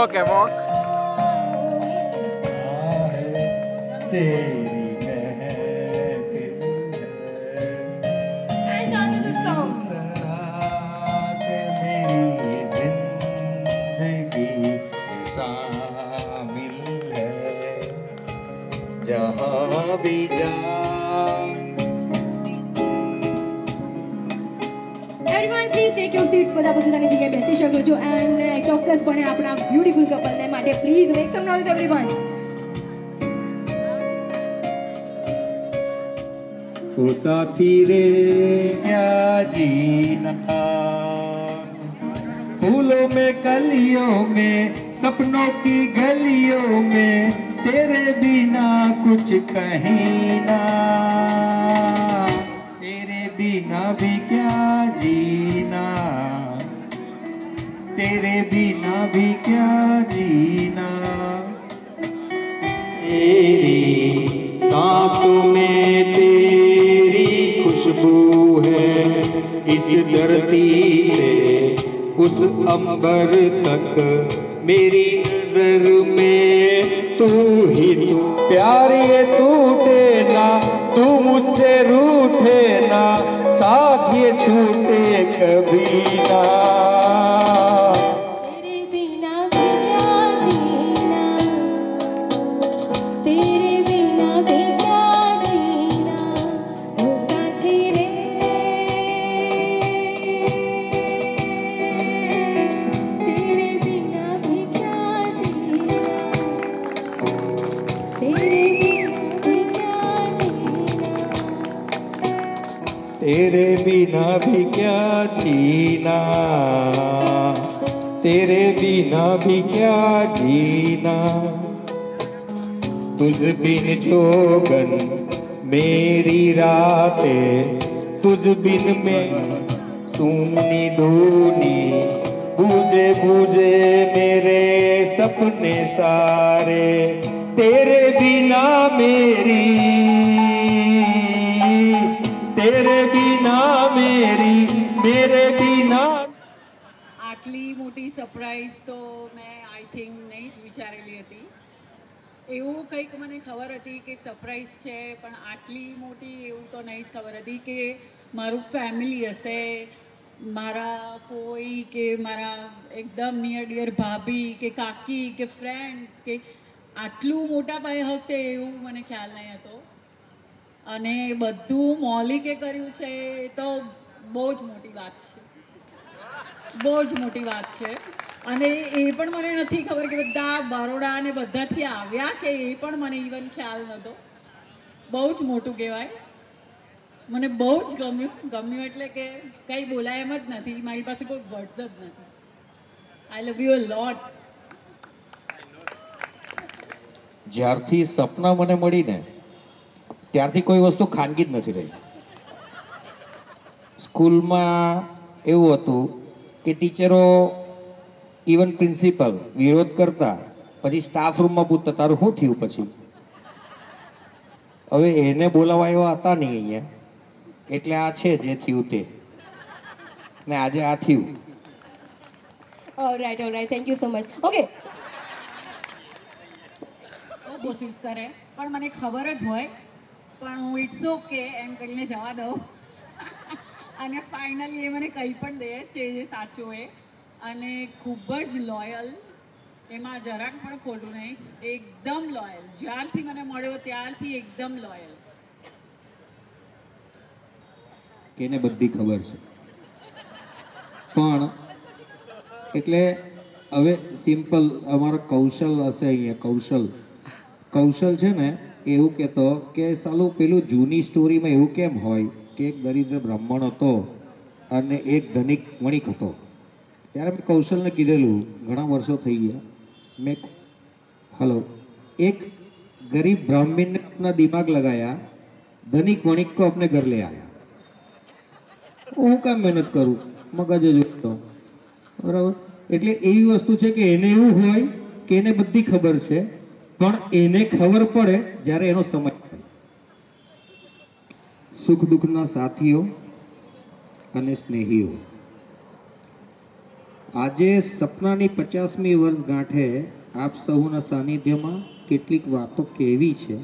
Okay, walk. And on to the song. जहाँ भी जा everyone please take your seats, બધા પોતાની જગ્યાએ બેસી શકો છો. એન્ડ ચોક્કસપણે આપણા બ્યુટીફુલ કપલને માટે please make some noise everyone. ओ साथी रे क्या जीना, फूलों में कलियों में सपनों की गलियों में तेरे बिना कुछ कहीं ना, तेरे बिना भी क्या जीना, तेरे बिना भी क्या जीना, तेरी सांसों में तेरी खुशबू है, इस धरती से उस अंबर तक मेरी नजर में तू ही तू. प्यार ये टूटे ना, तू मुझसे रूठे ना, साथ ये छूटे कभी ना. तेरे बिना भी क्या जीना, तेरे बिना भी क्या जीना, ओ साथी रे. तेरे बिना भी क्या जीना, तेरे बिना भी क्या जीना, तेरे बिना भी क्या जीना, तुझ बिन जोगन मेरी रातें, तुझ बिन में सूनी धूनी, बूझे बूझे मेरे सपने सारे, तेरे बिना मेरी, तेरे बिना मेरी, मेरे बिना. આટલી મોટી સરપ્રાઈઝ તો મેં આઈ થિંક નહીં જ વિચારેલી હતી. એવું કંઈક મને ખબર હતી કે સરપ્રાઈઝ છે, પણ આટલી મોટી એવું તો નહીં જ ખબર હતી કે મારું ફેમિલી હશે, મારા કોઈ કે મારા એકદમ નિયર ડિયર ભાભી કે કાકી કે ફ્રેન્ડ્સ કે આટલું મોટા પાયે હશે એવું મને ખ્યાલ નહીં હતો. અને બધું મૌલિકે કર્યું છે એ તો બહુ જ મોટી વાત છે, બહુ જ મોટી વાત છે. અને એ પણ મને નથી ખબર કે બધા બરોડા અને બધાથી આવ્યા છે, એ પણ મને ઇવન ખ્યાલ નહોતો. બહુ જ મોટું કહેવાય. મને બહુ જ ગમ્યું એટલે કે કંઈ બોલાય એમ જ નથી, મારી પાસે કોઈ વર્ડ્સ જ નથી. આઈ લવ યુ અ લોટ. જ્યારથી સપના મને મળી ને ત્યારથી કોઈ વસ્તુ ખાનગી જ નથી રહી. સ્કૂલમાં એવું હતું કે ટીચરો ઇવન પ્રિન્સિપલ વિરોધ કરતા, પછી સ્ટાફ રૂમમાં પૂછતા તારું શું થયું પછી. હવે એને બોલાવવા એવા હતા નહીં અહીંયા, એટલે આ છે જે થયું તે, ને આજે આ થયું. Alright alright, thank you so much. Okay, બહુ કોશિશ કરે પણ મને ખબર જ હોય, પણ હું ઇટ્સ ઓકે એમ કરીને જવા દઉં. અને ફાઇનલી એ મને કંઈ પણ દે છે જે સાચું હોય, અને ખૂબ જ લોયલ, એમાં જરાક પણ ખોટું નહીં, એકદમ લોયલ. જ્યારથી મને મળ્યો ત્યારથી એકદમ લોયલ. કે એને બધી ખબર છે, પણ એટલે હવે સિમ્પલ અમારો કૌશલ હશે અહીંયા, કૌશલ છે ને એવું કહેતો કે સાલું પેલું જૂની સ્ટોરીમાં એવું કેમ હોય કે એક દરિદ્ર બ્રાહ્મણ હતો અને એક ધનિક વણિક હતો. ત્યારે મેં કૌશલને કીધેલું, ઘણા વર્ષો થઈ ગયા, મેં હલો, એક गरीब ब्राह्मण ने अपना दिमाग लगाया, धनिक वणिक को अपने घर ले आया. હું કામ મહેનત કરું, મગજ જ જોતો, બરાબર. એટલે એવી વસ્તુ છે કે એને એવું હોય કે એને બધી ખબર છે, પણ એને ખબર પડે જ્યારે એનો સમય થાય. સુખ દુઃખના સાથીઓ અને સ્નેહીઓ, આજે સપનાની 50મી વર્ષગાંઠે આપ સૌના સાનિધ્યમાં કેટલીક વાતો કહેવી છે,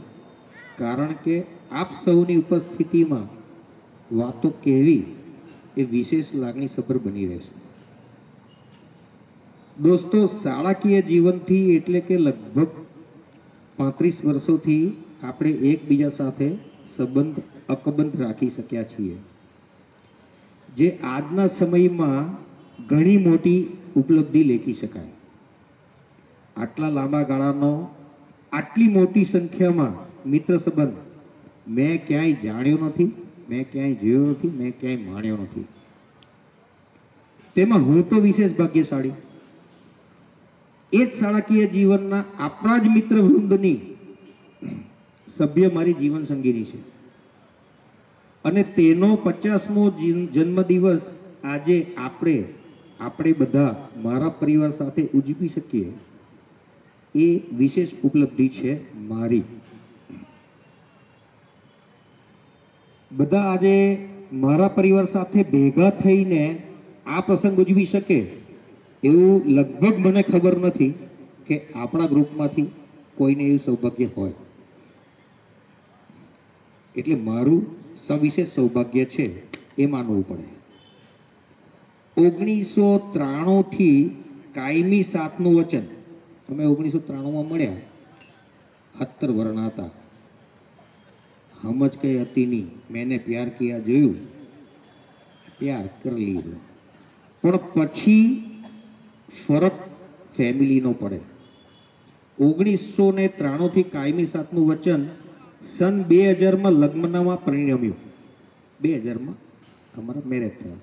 કારણ કે આપ સૌની ઉપસ્થિતિમાં વાતો કહેવી એ વિશેષ લાગણીસભર બની રહેશે. દોસ્તો, શાળાકીય જીવનથી એટલે કે લગભગ 35 વર્ષોથી આપણે એકબીજા સાથે સંબંધ અકબંધ રાખી શક્યા છીએ. જે આજના સમયમાં ઘણી મોટી ઉપલબ્ધિ લેખી શકાય. આટલા લાંબા ગાળાનો આટલી મોટી સંખ્યામાં મિત્ર સંબંધ મેં ક્યાંય જાણ્યો નથી, મેં ક્યાંય જોયો નથી, મેં ક્યાંય માણ્યો નથી. તેમાં હું તો વિશેષ ભાગ્યશાળી. એ જ શાળાકીય જીવનના આપણા જ મિત્ર વૃંદની સભ્ય મારી જીવન સંગીની છે અને તેનો 50મો જન્મદિવસ આજે આપણે બધા મારા પરિવાર સાથે ઉજવી શકીએ એ વિશેષ ઉપલબ્ધિ છે મારી. બધા આજે મારા પરિવાર સાથે ભેગા થઈને આ પ્રસંગ ઉજવી શકે એવું લગભગ મને ખબર નથી કે આપણા ગ્રુપમાંથી કોઈને એવું સૌભાગ્ય હોય. એટલે મારું સવિશેષ સૌભાગ્ય છે એ માનવું પડે. 1993 થી કાયમી સાથનું વચન અમે 1993માં મળ્યા. 70 વર્ષના હતા. સમજ કઈ હતી નહીં. મેને પ્યાર કિયા જોયું, પ્યાર કરી લીધો. પણ પછી ફરક ફેમિલીનો પડે. 1993 થી કાયમી સાથનું વચન સન 2000માં લગ્નમાં પરિણમ્યું. 2000માં અમારા મેરેજ થયા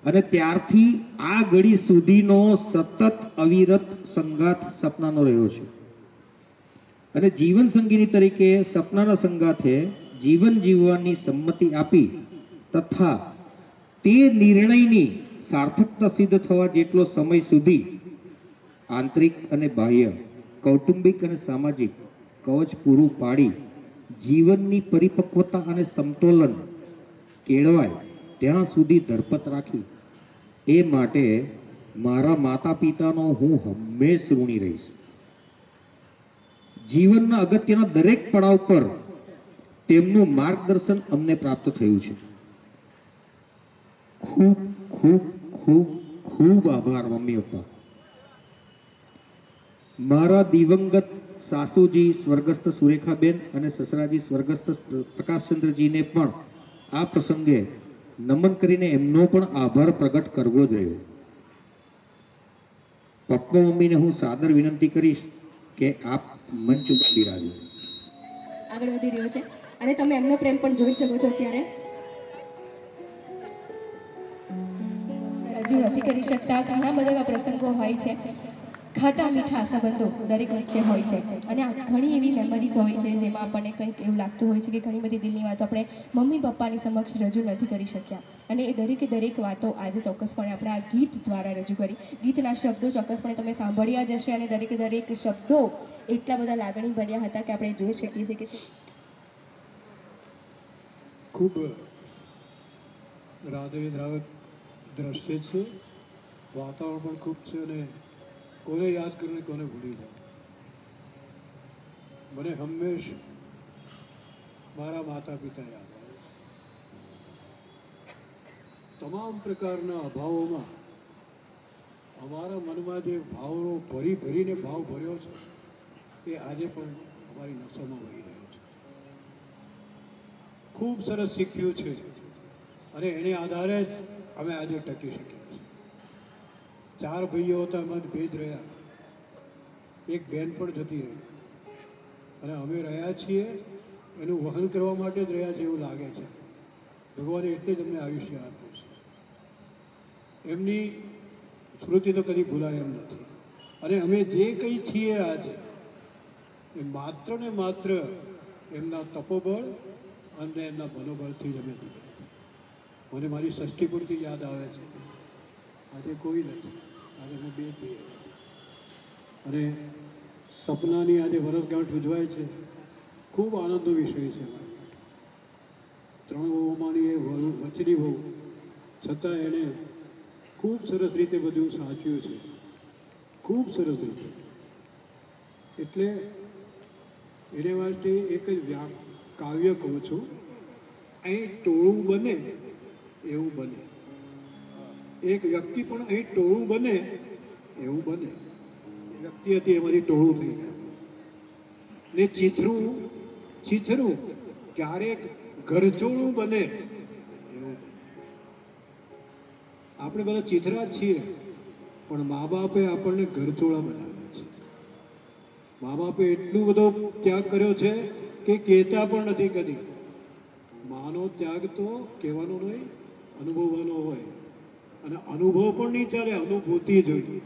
અને ત્યારથી આ ઘડી સુધીનો સતત અવિરત સંગાથ સપનાનો રહ્યો છે. અને જીવન સંગીની તરીકે સપનાના સંગાથે જીવન જીવવાની સંમતિ આપી તથા તે નિર્ણયની સાર્થકતા સિદ્ધ થવા જેટલો સમય સુધી આંતરિક અને બાહ્ય, કૌટુંબિક અને સામાજિક કવચ પૂરું પાડી જીવનની પરિપક્વતા અને સમતોલન કેળવાય ત્યાં સુધી ધરપત રાખી. એ માટે મારા માતા પિતાનો હું હંમેશ ઋણી રહીશ. જીવનના અગત્યના દરેક પડાવ પર તેમનું માર્ગદર્શન અમને પ્રાપ્ત થયું છે. ખૂબ ખૂબ ખૂબ ખૂબ આભાર મમ્મી પપ્પા. મારા દિવંગત સાસુજી સ્વર્ગસ્થ સુરેખાબેન અને સસરાજી સ્વર્ગસ્થ પ્રકાશચંદ્રજીને પણ આ પ્રસંગે નમન કરીને એમનો પણ આભાર પ્રગટ કરવો જ રહ્યો. પપ્પા મમ્મીને હું સાદર વિનંતી કરીશ કે આપ મંચ ઉપર બિરાજો. આગળ વધી રહ્યો છે અને તમે એમનો પ્રેમ પણ જોઈ શકો છો. અત્યારે રજૂ નથી કરી શકતા. ઘણા બધા એવા પ્રસંગો હોય છે, ખાટા મીઠા સંબંધો દરેક વચ્ચે હોય છે અને આ ઘણી એવી મેમરીઝ હોય છે જેમાં આપણને કંઈક એવું લાગતું હોય છે કે ઘણી બધી દિલની વાતો આપણે મમ્મી પપ્પાની સમક્ષ રજૂ નથી કરી શક્યા અને એ દરેક વાતો આજે ચોક્કસપણે આપણે આ ગીત દ્વારા રજૂ કરી. ગીતના શબ્દો ચોક્કસપણે તમે સાંભળ્યા જ હશે અને દરેક શબ્દો એટલા બધા લાગણી ભર્યા હતા કે આપણે જોઈ શકીએ છીએ કે ખૂબ હૃદયદ્રાવક દ્રશ્ય છે. વાતાવરણ પણ ખૂબ છે અને કોને યાદ કરીને કોને ભૂલી જાય. મને હંમેશ મારા માતા પિતા યાદ આવે. તમામ પ્રકારના અભાવોમાં અમારા મનમાં જે ભાવનો ભરીને ભાવ ભર્યો છે એ આજે પણ અમારી નસોમાં વહી રહ્યો છે. ખૂબ સરસ શીખ્યું છે અને એને આધારે જ અમે આજે ટકી શકીએ છીએ. 4 ભાઈઓ હતા, મતભેદ રહ્યા, એક બેન પણ જતી રહી અને અમે રહ્યા છીએ એનું વહન કરવા માટે જ રહ્યા છે એવું લાગે છે. ભગવાને એટલે જ અમને આયુષ્ય આપ્યું છે. એમની સ્મૃતિ તો કદી ભૂલાય એમ નથી અને અમે જે કંઈ છીએ આજે એ માત્ર ને માત્ર એમના તપોબળ અને એમના મનોબળથી જ અમે દીધા. મને મારી ષષ્ઠી પૂર્તિ યાદ આવે છે. આજે કોઈ નથી. આજે અમે 2 ભાઈઓ અને સપનાની આજે વરસગાંઠ ઉજવાય છે. ખૂબ આનંદનો વિષય છે મારા માટે. 3 વહુમાંની એ વચની વહુ છતાં એણે ખૂબ સરસ રીતે બધું સાચવ્યું છે. ખૂબ સરસ રીતે. એટલે એને માટે એક જ કાવ્ય કહું છું, અહીં ટોળું બને એવું બને. એક વ્યક્તિ પણ અહીં ટોળું બને એવું બને. વ્યક્તિ હતી એમાંથી ટોળું થઈ ગયા ને ચીથરું ક્યારેક ઘરચોળું બને એવું બને. આપણે બધા ચિથરા જ છીએ, પણ મા બાપે આપણને ઘરચોળા બનાવ્યા છે. મા બાપે એટલું બધો ત્યાગ કર્યો છે કે કહેતા પણ નથી કદી. માનો ત્યાગ તો કહેવાનો નહીં, અનુભવવાનો હોય. અને અનુભવ પણ નહીં ચાલે, અનુભૂતિ જોઈએ.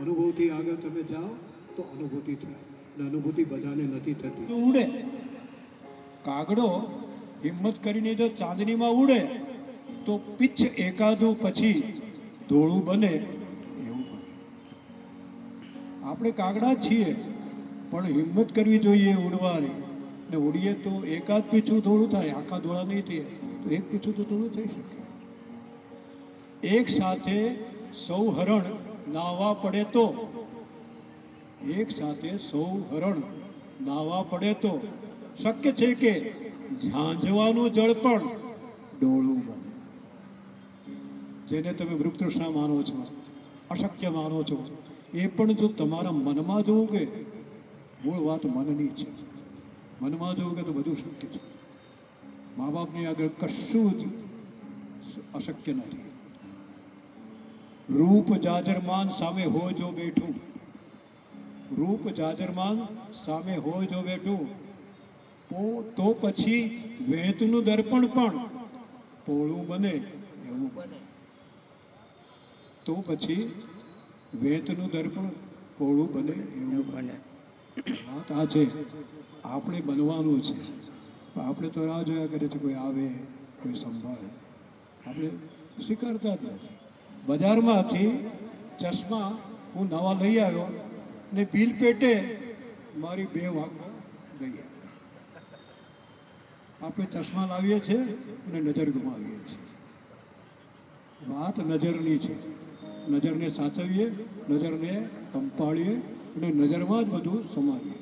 અનુભવથી આગળ તમે જાઓ તો અનુભૂતિ થાય, અને અનુભૂતિ બધાને નથી થતી. ઉડે કાગડો હિંમત કરીને જો ચાંદનીમાં ઉડે તો પીછ એકાદું પછી ધોળું બને એવું બને. આપણે કાગડા જ છીએ, પણ હિંમત કરવી જોઈએ ઉડવાની. ને ઉડીએ તો એકાદ પીછું ધોળું થાય, આખા ધોળા નહીં થાય તો એક પીછું તો ધોળું થઈ શકે. એક સાથે સૌ હરણ નાહવા પડે તો, એક સાથે સૌ હરણ નાહવા પડે તો શક્ય છે કે ઝાંઝવાનું જળ પણ ડોળું બને. જેને તમે મૃગતૃષ્ણા માનો છો, અશક્ય માનો છો, એ પણ જો તમારા મનમાં જોવું કે મૂળ વાત મનની છે, મનમાં જોવું કે તો બધું શક્ય છે. મા બાપની આગળ કશું જ અશક્ય નથી. રૂપ જાજરમાન સામે હોય જો બેઠું, રૂપ જાજરમાન સામે હોય જો બેઠું, તો પછી વેતનું દર્પણ પણ પોળું બને એવું બને. તો પછી વેતનું દર્પણ પોળું બને એવું બને. વાત આ છે, આપણે બનવાનું છે. આપણે તો રાહ જોયા કરે છે, કોઈ આવે, કોઈ સંભાળે. આપણે સ્વીકારતા જ નથી. બજારમાંથી ચશ્મા હું નવા લઈ આવ્યો ને બિલ પેટે મારી 2 વાંકો ગઈ આવી. આપણે ચશ્મા લાવીએ છીએ અને નજર ગુમાવીએ છીએ. વાત નજરની છે. નજરને સાચવીએ, નજરને કંપાળીએ અને નજરમાં જ બધું સમાવીએ.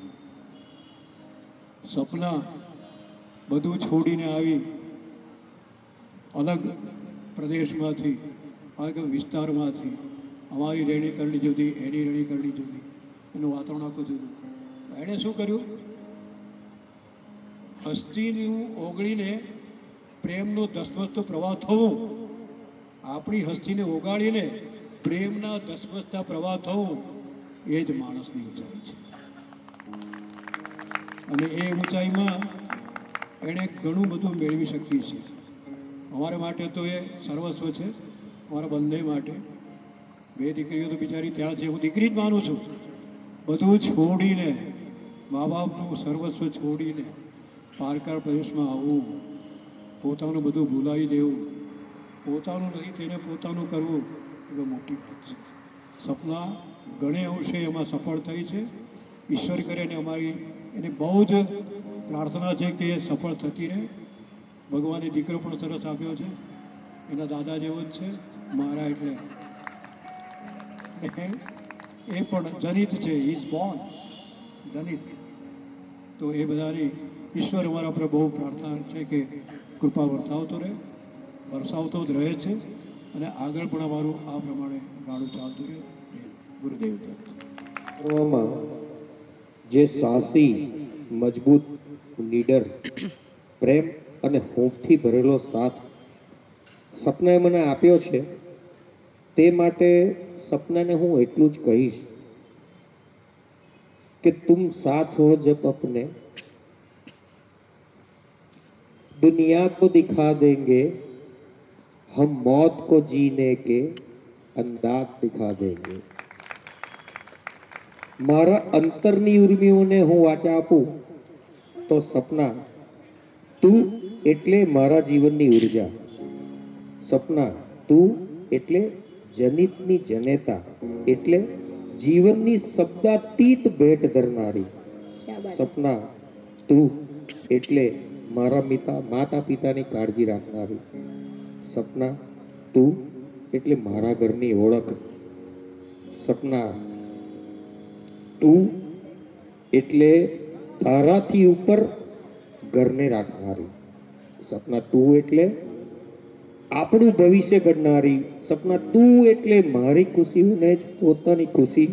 સપના બધું છોડીને આવી અલગ પ્રદેશમાંથી, અલગ વિસ્તારમાંથી, અમારી રહેણી કરણી જુદી, એની રહેણી કરણી જુદી, એનું વાતાવરણ આખું જુદું. એણે શું કર્યું? હસ્તીનું ઓગળીને પ્રેમનો ધસમસતો પ્રવાહ થવું, આપણી હસ્તીને ઓગાળીને પ્રેમના ધસમસતા પ્રવાહ થવું, એ જ માણસની ઊંચાઈ છે. અને એ ઊંચાઈમાં એણે ઘણું બધું મેળવી શક્યું છે. અમારા માટે તો એ સર્વસ્વ છે, અમારા બંને માટે. 2 દીકરીઓ તો બિચારી ત્યાં છે, હું દીકરી જ માનું છું. બધું છોડીને, મા બાપનું સર્વસ્વ છોડીને પારકા પ્રદેશમાં આવવું, પોતાનું બધું ભૂલાવી દેવું, પોતાનું નહીં તેને પોતાનું કરવું, એ મોટી વાત છે. સપના ઘણે અંશે એમાં સફળ થઈ છે. ઈશ્વર કરે ને અમારી એને બહુ જ પ્રાર્થના છે કે એ સફળ થતી રહે. ભગવાને દીકરો પણ સરસ આપ્યો છે, એના દાદા જેવો જ છે મારા, એટલે એ પણ જનિત છે, ઇઝ બોર્ન જનિત. તો એ બધાની ઈશ્વર અમારા પર બહુ પ્રાર્થના છે કે કૃપા વર્તાવતો રહે, વરસાવતો જ રહે છે, અને આગળ પણ અમારું આ પ્રમાણે ગાડું ચાલતું રહે. ગુરુદેવ દત્ત. કરવામાં જે સાહસી, મજબૂત, નીડર, પ્રેમ અને હોંફથી ભરેલો સાથ સપનાએ મને આપ્યો છે, તે માટે સપનાને હું એટલું જ કહીશ કે તુમ સાથ હો જબ अपने दुनिया को दिखा देंगे, हम मौत को जीने के अंदाज दिखा देंगे. મારા અંતરની ઉર્મિઓને હું વાચા આપું તો સપના તું એટલે મારા જીવનની ઉર્જા. સપના તું એટલે જનિતની જનેતા, એટલે જીવનની શબ્દાતીત ભેટ ધરનારી. સપના તું એટલે મારા માતા પિતાની કાળજી રાખનારી. સપના તું એટલે મારા ઘરની ઓળખ. સપના તું એટલે તારાથી ઉપર ઘરને રાખનારી. સપના તું એટલે આપણું ભવિષ્ય ઘડનારી. સપના તું એટલે મારી ખુશીને જ પોતાની ખુશી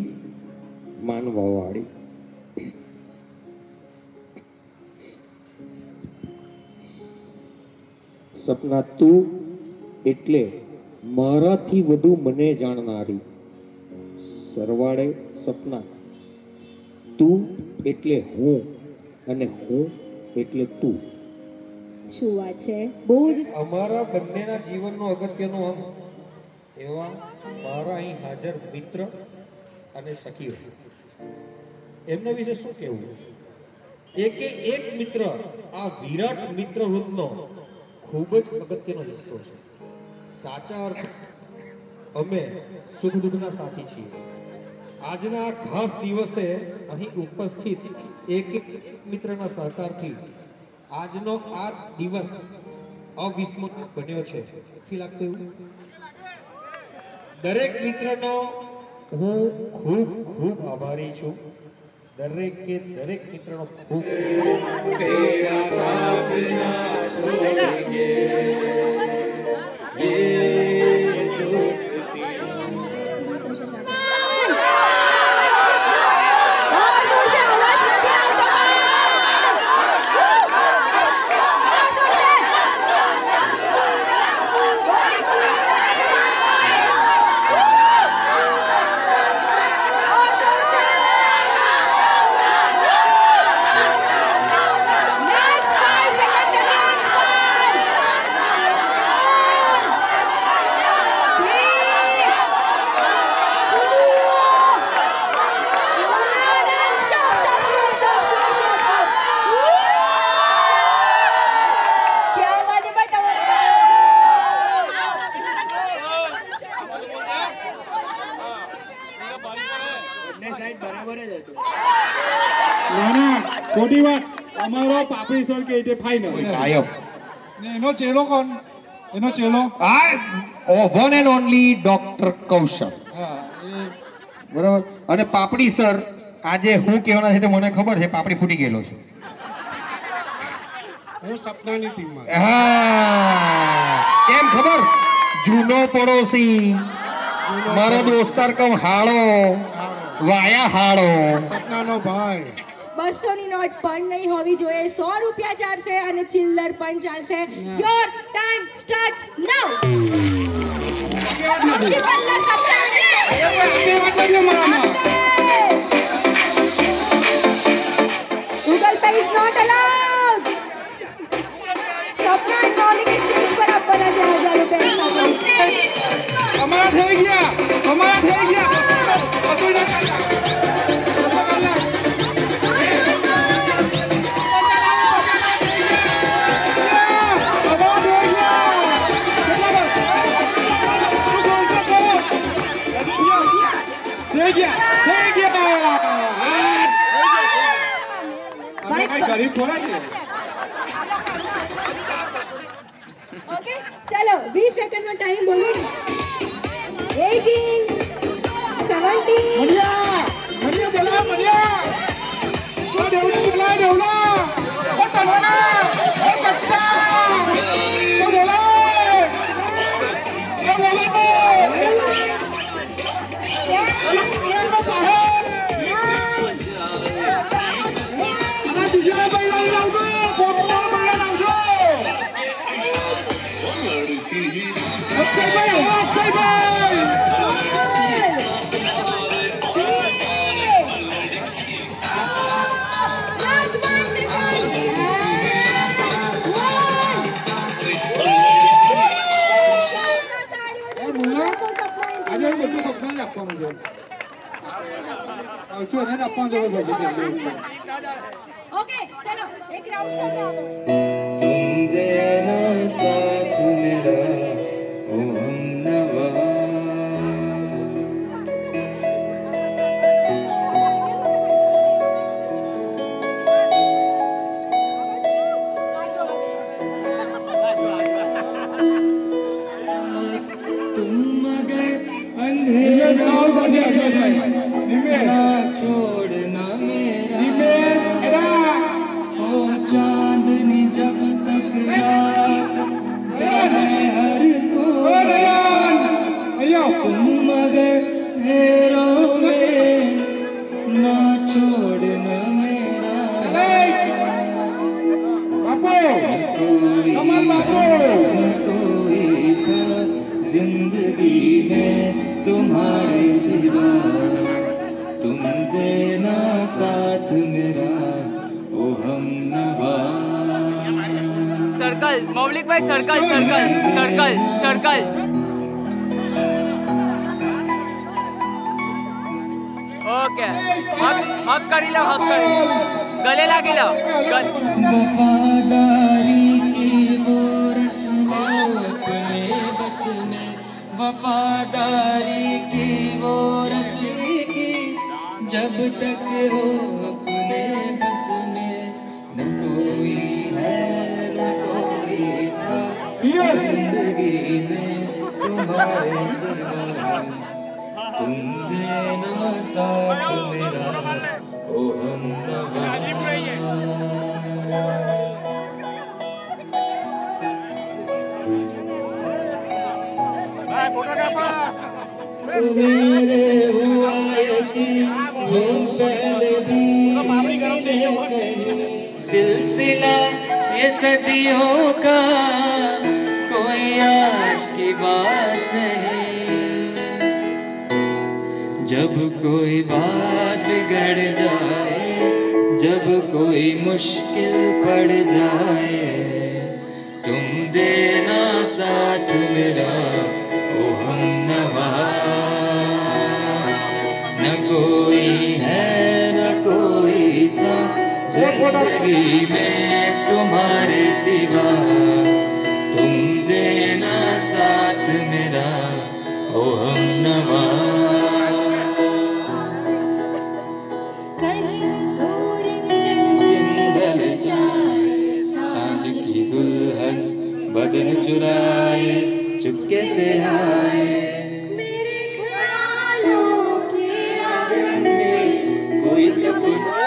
માનવા વાળી. સપના તું એટલે મારાથી વધુ મને જાણનારી, સરવાળે સપના. તું એટલે હું અને હું એટલે તું. શું વાત છે, બહુ જ અમારા બંનેના જીવનનો અગત્યનો અંગ એવા મારા અહીં હાજર મિત્ર અને સખીઓ, એમના વિશે શું કહેવું? એકે એક મિત્ર આ વિરાટ મિત્ર વૃંદનો ખૂબ જ અગત્યનો હિસ્સો છે. સાચા અર્થ અમે સુખ દુઃખના સાથી છીએ. આજના આ ખાસ દિવસે અહીં ઉપસ્થિત એક મિત્રના સહકારથી આજનો આ દિવસ અવિસ્મરણીય બન્યો છે. નથી લાગતું એવું? દરેક મિત્રનો હું ખૂબ ખૂબ આભારી છું. દરેકે દરેક મિત્રનો ખૂબ તેરા સાથ ના છોડેંગે ये दोस्ती. ના ના ખોટી વાત. અમારો પાપડી સર કે તે ફાઈનલ કાયમ. ને એનો ચેલો કોણ? એનો ચેલો વન એન્ડ ઓનલી ડોક્ટર કૌશલ. હા એ બરાબર. અને પાપડી સર આજે હું કહેવાના છે તે મને ખબર છે. પાપડી ફૂટી ગયેલો છે. હું સપનાની ટીમમાં. હા, કેમ ખબર? જૂનો પડોશી, મારો દોસ્તાર કમ હાળો, વાયા હાળો. સપનાનો ભાઈ. 200 ની નોટ પણ નહીં હોવી જોઈએ, 100 રૂપિયા ચાલશે અને ચિલ્લર પણ ચાલશે. Your time starts now. Google Pay is not allowed. Sapna and Maulik stage પર આપવાના છે 1000 રૂપિયા સાથે. અમારા થઈ ગયા. અમારા થઈ ગયા. ગરીબ થોડા છે. ઓકે ચલો 20 સેકન્ડનો ટાઈમ બોલો. 18 17 મણિયા બોલા મણિયા. ઓ દેવલા બોલા દેવલા. ઓ તલવાના. ઓ કચ્ચા. ઓ બોલા. ઓ બોલા. બીજા ભાઈ લઈ આવજો. પોપટા ભાઈ લાવજો. અક્ષયભાઈ અક્ષયભાઈ. આજે બધું સપના જ આપવાનું છે. આવશું એને જ આપવાનું છે. ઓકે ચલો એક રાઉન્ડ ચાલો. तुम देना साथ मेरा ओ हमनवा. तुम मगर अंधेरा ना छोड़ना मेरा ओ चांदनी जब तक रात है हर कोई. तुम मगर हेरों में ना छोड़ना मेरा. कोई न कोई था जिंदगी में तुम्हारे सिवा, तुम देना साथ मेरा ओ हमनवा। सर्कल मौलिक भाई, circle circle circle circle. Okay, हक करी लो, हक करी गले लागी लो वफादारी की वो रस्में अपने बस में, वफादारी की वो रस्में की जब तक हो अपने बस में, न कोई है न कोई था जिंदगी में तुम्हारे सिवा, तुम देना साथ मेरा ओ हमनवा। मेरे हुआ यकीन हम पहले भी मिले कहीं, सिलसिला ये सदियों का कोई आज की बात नहीं। जब कोई बात बिगड़ जाए, जब कोई मुश्किल पड़ जाए, तुम देना साथ मेरा ओ हमनवा। न कोई है न कोई था जिंदगी में तुम्हारे सिवा, तुम देना साथ मेरा ओ हमनवा। सांझ की दुल्हन बदन चुराए चुपके से आए, मेरे ख्यालों के आंगन में कोई सपना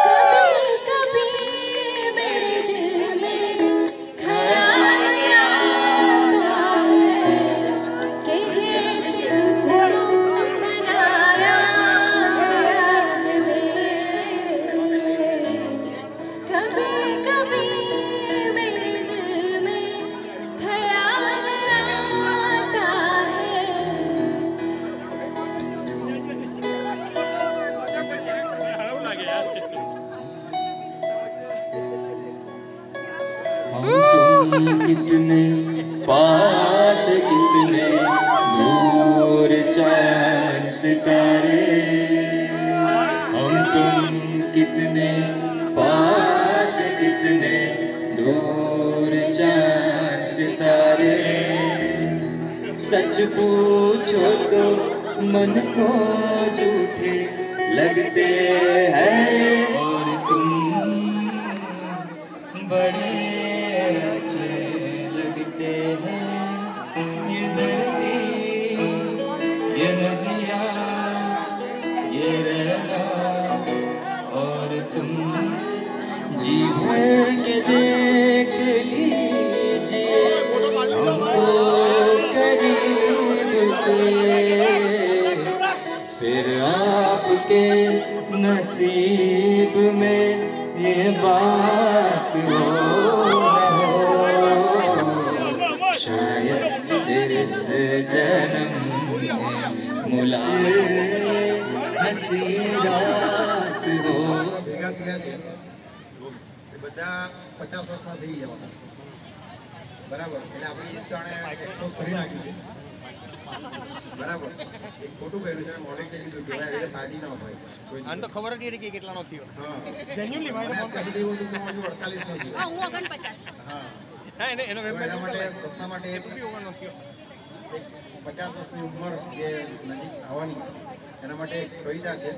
कभी कभी मेरे दिल में ख्याल आता है कि जैसे तुझको बनाया गया है मेरे। कभी कभी मेरे दिल में ख्याल आता है। हम तुम कितने पास कितने दूर चांद सितारे, हम तुम कितने पास कितने दूर चांद सितारे। सच पूछो तो मन को झूठे लगते हैं, और तुम बड़े अच्छे लगते हैं। ये धरती ये नदियाँ ये रहना और तुम, जी भर के देख लीजिए हमको करीब से, फिर आपके नसीब में ये बात हो न हो। शायद तेरे से जन्म में मुलाकात हंसी रात हो। ભેગા થયા છે એ બધા 50 વર્ષના થઈ ગયા બરાબર, એટલે આપણે એ જાણે એક્સપોઝ કરી નાખ્યું છે બરાબર, એક ખોટું કર્યું છે મોલેક્ટે કીધું કે ભાઈ એ પાર્ટી ના હોય કોઈ આને તો ખબર જ નહીં કે કેટલાનો થયો. હા જેન્યુઅલી અને અત્યાર સુધી એવું હતું કે હજુ 48 નો થયો. હા હું 49. હા હા એનો તો એના માટે સત્તા માટે એક ઓગણનો થયો. 50 વર્ષની ઉંમર જે નજીક આવવાની એના માટે એક કવિતા છે.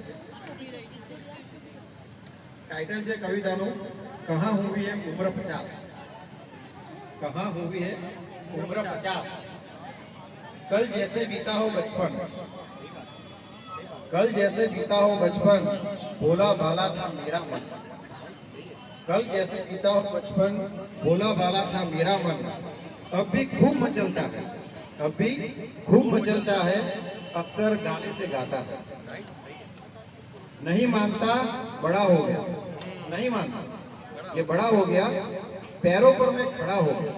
टाइटल है कविता नो कहाँ हुई है उम्र 50, कहाँ हुई है उम्र 50। कल जैसे बीता हो बचपन, कल जैसे बीता हो बचपन, भोला भाला था मेरा मन। कल जैसे बीता हो बचपन, भोला भाला था मेरा मन। अब भी खूब मचलता है, अब भी खूब मचलता है, अक्सर गाने से गाता है। नहीं मानता बड़ा हो गया, नहीं मानता ये बड़ा हो गया, पैरों पर मैं खड़ा हो गया।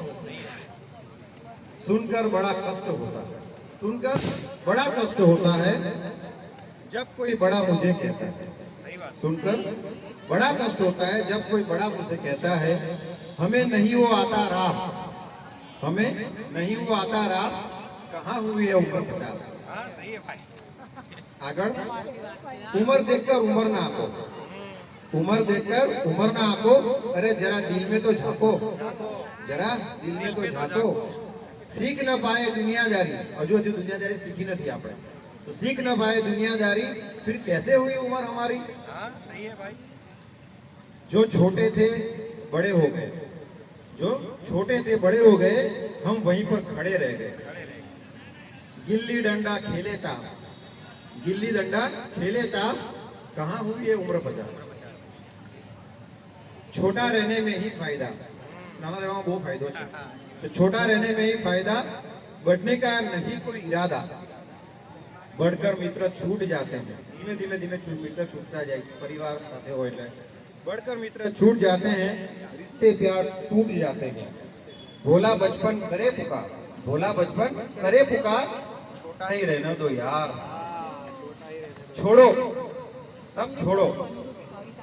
सुनकर बड़ा कष्ट होता है, सुनकर बड़ा कष्ट होता है जब कोई बड़ा मुझे कहता है, सुनकर बड़ा कष्ट होता है जब कोई बड़ा मुझसे कहता है हमें नहीं वो आता रास, हमें नहीं वो आता रास, कहाँ हुई है उम्र 50। आगर उम्र देखकर उम्र ना आको, उम्र देखकर उम्र ना आको, अरे जरा दिल में तो झांको, जरा दिल में तो झांको। सीख न पाए दुनियादारी, हजू हजू दुनियादारी सीखी नहीं आपने, तो सीख न पाए दुनियादारी, फिर कैसे हुई उम्र हमारी। जो छोटे थे बड़े हो गए, जो छोटे थे बड़े हो गए, हम वहीं पर खड़े रह गए। गिल्ली डंडा खेले ताश, गिल्ली डंडा खेले ताश, कहाँ हुई है उम्र 50। छोटा रहने में ही फायदा, नाना रहवा बहुत फायदो है, तो छोटा रहने में ही फायदा, बढ़ने का नहीं कोई इरादा, बढ़कर मित्र छूट जाते हैं, धीमे धीमे धीमे मित्र छूटता जाए, परिवार साथे हो એટલે बढ़कर मित्र छूट जाते हैं, रिश्ते प्यार टूट जाते हैं। भोला बचपन करे पुकार, भोला बचपन करे पुकार, छोटा ही रहने दो यार, छोड़ो सब छोड़ो,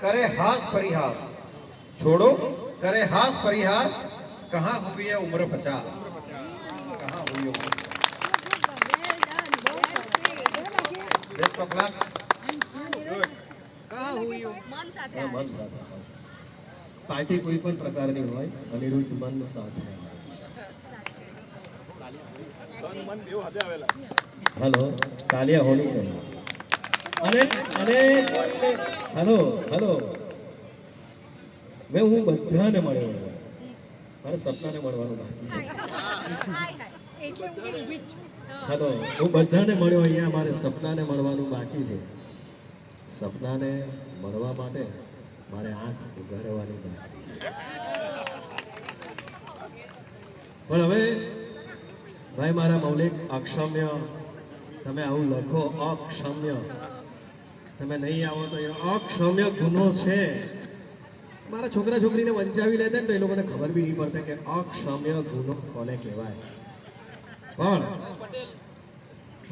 करे हास परिहास, छोड़ो करे हास परिहास, कहाँ हुई है उम्र 50, कहाँ हुई उम्र। Best of luck. મન સાથે પાર્ટી કોઈ પણ પ્રકારની હોય, અનિરુદ્ધ મન સાથે હેલો તાલિયા હોની चाहिए અને અને હેલો હેલો મેં હું બધાને મળ્યો, મારે સપનાને મળવાનું બાકી છે। હેલો હું બધાને મળ્યો, અહીંયા મારે સપનાને મળવાનું બાકી છે। સપનાને મળવા માટે મારે આંખ ઉઘાડવાની બાકી છે। પણ હવે ભાઈ મારા મૌલિક અક્ષમ્ય, તમે આવું લખો અક્ષમ્ય, તમે નહીં આવો તો એ અક્ષમ્ય ગુનો છે। મારા છોકરા છોકરીને વંચાવી લેતા ને તો એ લોકોને ખબર બી નહીં પડતી કે અક્ષમ્ય ગુનો કોને કહેવાય। પણ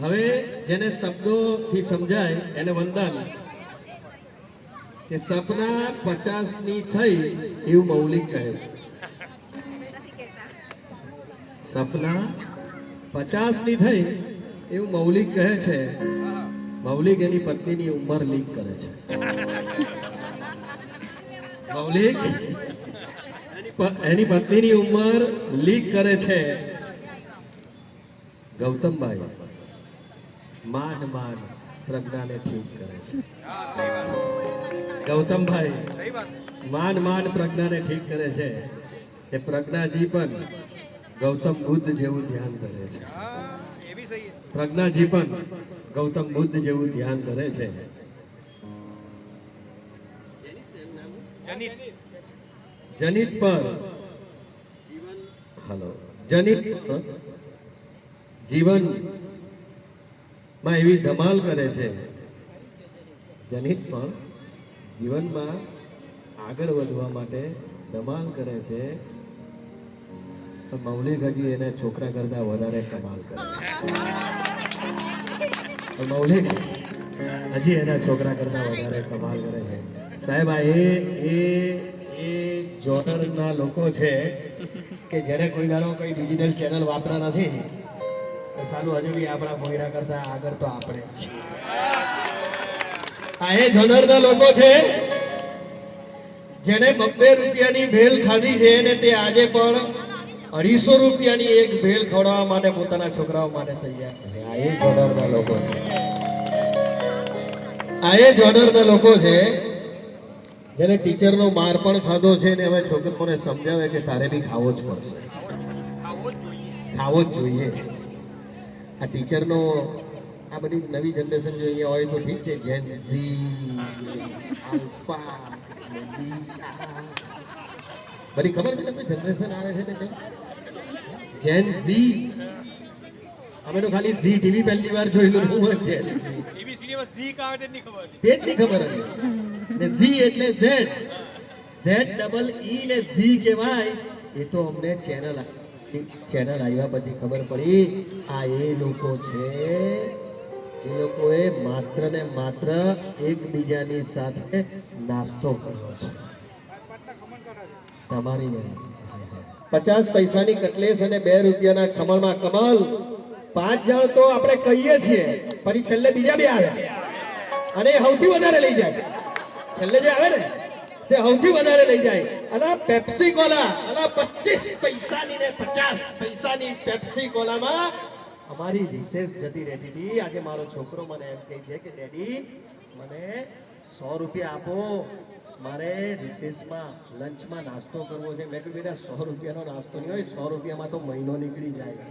હવે જેને શબ્દોથી સમજાય એને વંદન કે સપના 50ની થઈ એવું મૌલિક કહે છે। સપના 50ની થઈ એવું મૌલિક કહે છે। મૌલિક એની પત્નીની ઉંમર લીક કરે છે। મૌલિક એની પત્નીની ઉંમર લીક કરે છે। ગૌતમભાઈ मान मान प्रज्ञा ने ठीक करे छे। गौतम भाई मान मान प्रज्ञा ने ठीक करे छे કે પ્રજ્ઞાજી પણ ગૌતમ બુદ્ધ જેવું ધ્યાન ધરે છે। પ્રજ્ઞાજી પણ ગૌતમ બુદ્ધ જેવું ધ્યાન ધરે છે। જનિત પર હેલો જનિત જીવન માં એવી ધમાલ કરે છે। જનિત પણ જીવનમાં આગળ વધવા માટે ધમાલ કરે છે, પણ મૌલિક હજી એને છોકરા કરતા વધારે કમાલ કરે છે। મૌલિક હજી એના છોકરા કરતા વધારે કમાલ કરે છે। સાહેબ આ એ જોનરના લોકો છે કે જેને કોઈ દાડો કોઈ ડિજિટલ ચેનલ વાપરા નથી, સાલું હજુ બી આપણા પોયરા કરતા આગળ તો આપણે જ છીએ। આ એ જોનરના લોકો છે જેને 200 રૂપિયાની ભેલ ખાધી છે અને તે આજે પણ 250 રૂપિયાની એક ભેલ ખવડાવવા માટે પોતાના છોકરાઓ માટે તૈયાર નથી। આ એ જોનરના લોકો છે। આ એ જોનરના લોકો છે જેને ટીચરનો માર પણ ખાધો છે ને હવે છોકરાઓને સમજાવે કે તારે બી ખાવો જ પડશે, ખાવો જ જોઈએ। આ ટીચરનો આ બધી નવી જનરેશન જો અહીંયા હોય તો ઠીક છે, જેન ઝી આલ્ફા બીટા બધી ખબર છે તમને જનરેશન આવે છે ને જેન ઝી। અમે તો ખાલી ઝી ટીવી પહેલી વાર જોયેલું હું જેન ઝી, એબીસીડી માં ઝી કા આવે તે જ નહીં ખબર, તે જ નહીં ખબર હતી ને ઝી એટલે ઝેડ, ઝેડ ડબલ ઈ ને ઝી કહેવાય। એ તો અમને ચેનલ ચેનલ આવ્યા પછી ખબર પડી આ એ લોકો છે જે લોકોએ માત્ર ને માત્ર એકબીજાની સાથે નાસ્તો કર્યો છે. તમારી ને 50 પૈસાની કટલેસ અને 2 રૂપિયાના ખમણમાં કમાલ. 5 જણ તો આપણે કહીએ છીએ, પછી છેલ્લે બીજા 2 આવ્યા અને સૌથી વધારે લઈ જાય. છેલ્લે જે આવે ને તે સૌથી વધારે લઈ જાય. અલા પેપ્સી કોલા, અલા 25 પૈસાની ને 50 પૈસાની પેપ્સી કોલામાં અમારી રિસેસ જતી રહેતી હતી. આજે મારો છોકરો મને એમ કહે છે કે ડેડી મને 100 રૂપિયા આપો, મારે રિસેસમાં લંચમાં નાસ્તો કરવો છે. મેં કહ્યું બેટા 100 રૂપિયાનો નાસ્તો નહીં હોય, 100 રૂપિયામાં તો મહિનો નીકળી જાય.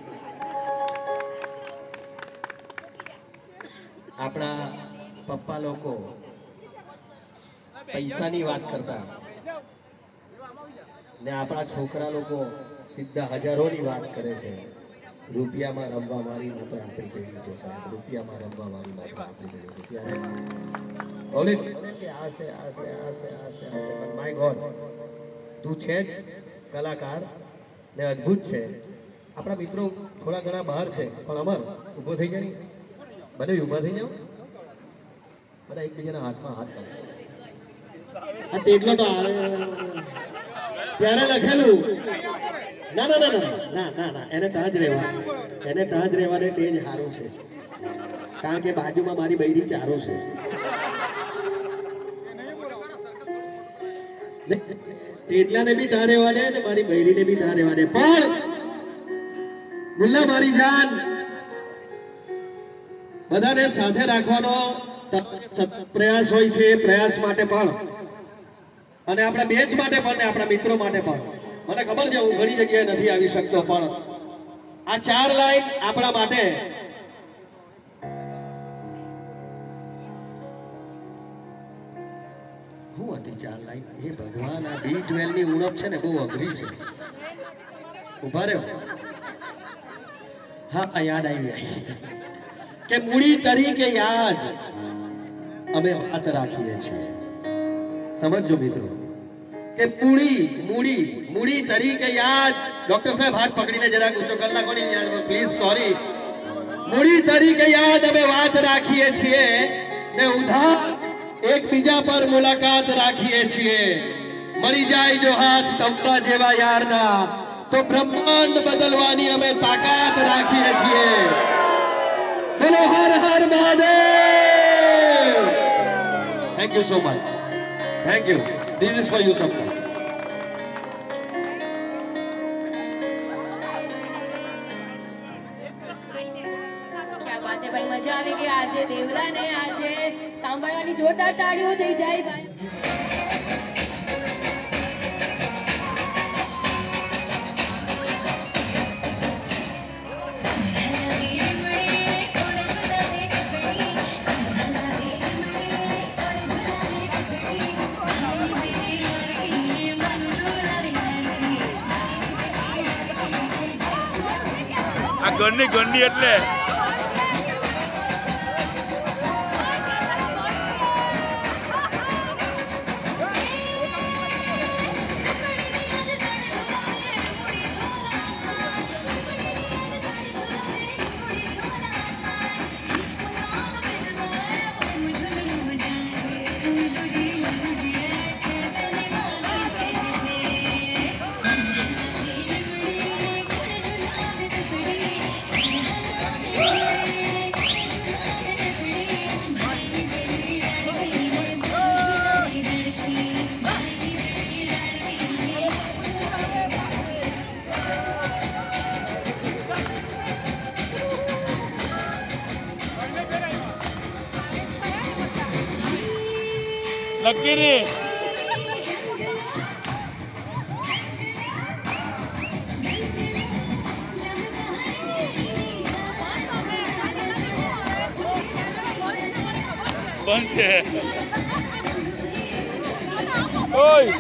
આપણા પપ્પા લોકો પૈસાની વાત કરતા ને આપણા છોકરા લોકો સીધા હજારોની વાત કરે છે. રૂપિયામાં રમવા વાળી માત્ર આપણી પેઢી છે સાહેબ, રૂપિયામાં રમવા વાળી માત્ર આપણી પેઢી છે. ત્યારે ઓલે કે આ છે પણ માય ગોડ તું છે જ કલાકાર ને અદ્ભુત છે. આપણા મિત્રો થોડા ઘણા બહાર છે, પણ અમર ઊભો થઈ જાય ને, બને ઊભા થઈ જાઓ, બધા એકબીજાના હાથમાં હાથ કરો. આ તેટલો તો આવે ત્યારે લખેલું ના ના ના ના ના ના એને તાજ રહેવાનું, એને તાજ રહેવાને તેજ સારું છે, કારણ કે બાજુમાં મારી બૈરી ચારો છે. તેટલાને બી તા રહેવા દે ને મારી બૈરીને બી તા રહેવા દે. પણ મુલ્લા મારી જાન બધાને સાથે રાખવાનો પ્રયાસ હોય છે. એ પ્રયાસ માટે પણ અને આપણા દેશ માટે પણ ને આપણા મિત્રો માટે પણ મને ખબર છે હું ઘણી જગ્યાએ નથી આવી શકતો, પણ આ 4 લાઈન આપણા માટે હું હતી. 4 લાઈન એ ભગવાન આ B12 ની ઉણપ છે ને બહુ અઘરી છે. ઉભા રહ્યો. હા યાદ આવી કે મૂડી તરીકે યાદ અમે વાત રાખીએ છીએ. સમજો મિત્રો કે મૂડી તરીકે યાદ. ડોક્ટર સાહેબ હાથ પકડીને જરાક ઊંચો કરી નાખો ને પ્લીઝ, સોરી. મૂડી તરીકે યાદ અમે વાત રાખીએ છીએ ને ઉધાર એકબીજા પર મુલાકાત રાખીએ છીએ. મળી જાય જો હાથ તમારા જેવા યારના તો બ્રહ્માંડ બદલવાની અમે તાકાત રાખીએ છીએ. બોલો Har Har Mahadev. Thank you so much. Thank you. This is for you સબકા. ક્યાં વાત હે ભાઈ, મજા આવી ગઈ આજે દેવલાને. આજે સાંભળવાની જોરદાર તાળીઓ થઈ જાય ભાઈ. આ ગણની એટલે નક્કી નહીં. બંધ છે. ઓય